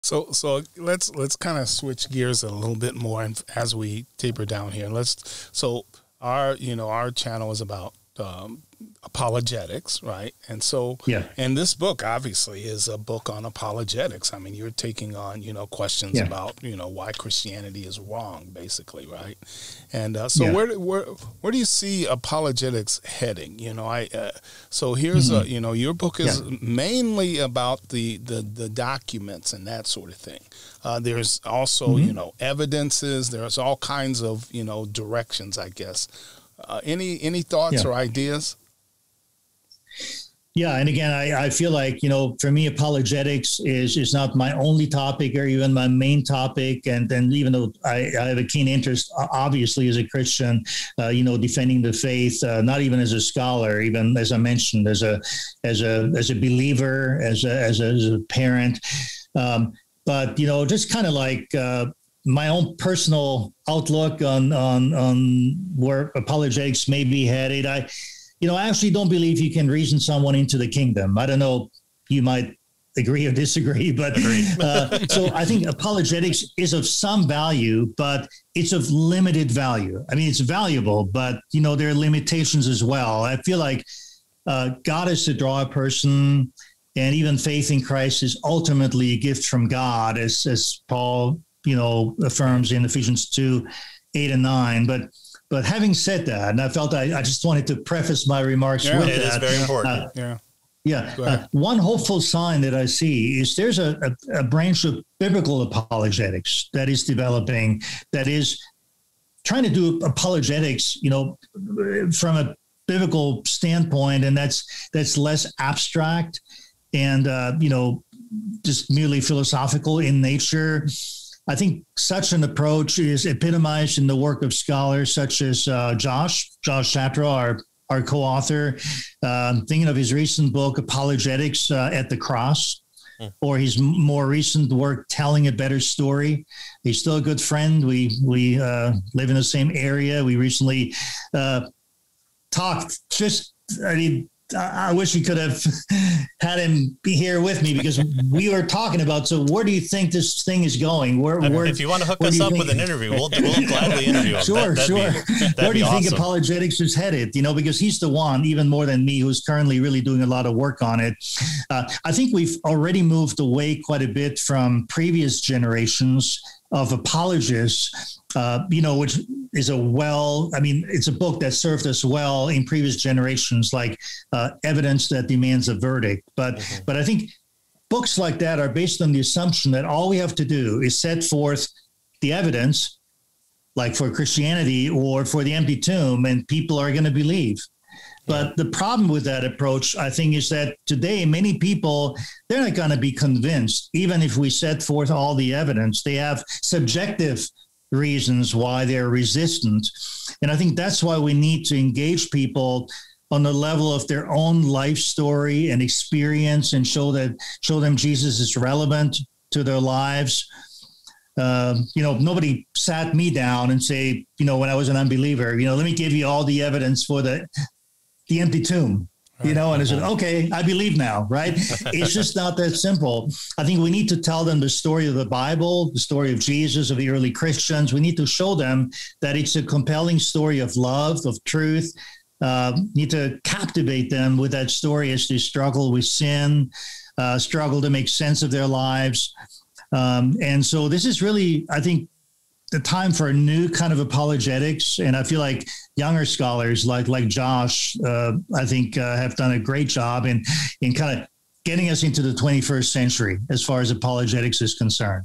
So let's kind of switch gears a little bit more, and as we taper down here, our channel is about apologetics, right? And so, and this book obviously is a book on apologetics. I mean, you're taking on, questions about, why Christianity is wrong, basically, right? And where do you see apologetics heading? So here's your book is mainly about the documents and that sort of thing. There's also, evidences. There's all kinds of, directions, I guess. Any thoughts or ideas? Yeah. And again, I feel like, for me, apologetics is not my only topic or even my main topic. And then even though I have a keen interest, obviously, as a Christian, defending the faith, not even as a scholar, even as I mentioned, as a believer, as a parent. But, just kind of like, my own personal outlook on where apologetics may be headed. I actually don't believe you can reason someone into the kingdom. I don't know, you might agree or disagree, but so I think apologetics is of some value, but it's of limited value. I mean, it's valuable, but there are limitations as well. I feel like God is to draw a person, and even faith in Christ is ultimately a gift from God, as Paul affirms in Ephesians 2:8-9. But having said that, and I felt I just wanted to preface my remarks with that. It is very important. One hopeful sign that I see is there's a branch of biblical apologetics that is developing, that is trying to do apologetics, from a biblical standpoint, and that's less abstract and just merely philosophical in nature. I think such an approach is epitomized in the work of scholars such as Josh Chatraw, our co-author, thinking of his recent book, Apologetics at the Cross, or his more recent work, Telling a Better Story. He's still a good friend. We live in the same area. We recently talked I wish we could have had him be here with me, because we were talking about, so where do you think this thing is going? Where if you want to hook us up with an interview, we'll gladly interview him. Sure. Where do you think apologetics is headed? Because he's the one, even more than me, who's currently really doing a lot of work on it. I think we've already moved away quite a bit from previous generations of apologists, which is it's a book that served us well in previous generations, like Evidence That Demands a Verdict. But I think books like that are based on the assumption that all we have to do is set forth the evidence, like for Christianity or for the empty tomb, and people are going to believe. But the problem with that approach, I think, is that today many people, they're not going to be convinced, even if we set forth all the evidence. They have subjective reasons why they're resistant. And I think that's why we need to engage people on the level of their own life story and experience, and show them Jesus is relevant to their lives. Nobody sat me down and say, when I was an unbeliever, let me give you all the evidence for the empty tomb, and I said, okay, I believe now, right? It's just not that simple. I think we need to tell them the story of the Bible, the story of Jesus, of the early Christians. We need to show them that it's a compelling story of love, of truth. Need to captivate them with that story as they struggle with sin, struggle to make sense of their lives. And so this is really, I think, the time for a new kind of apologetics. And I feel like younger scholars like Josh, I think have done a great job in kind of getting us into the 21st century as far as apologetics is concerned.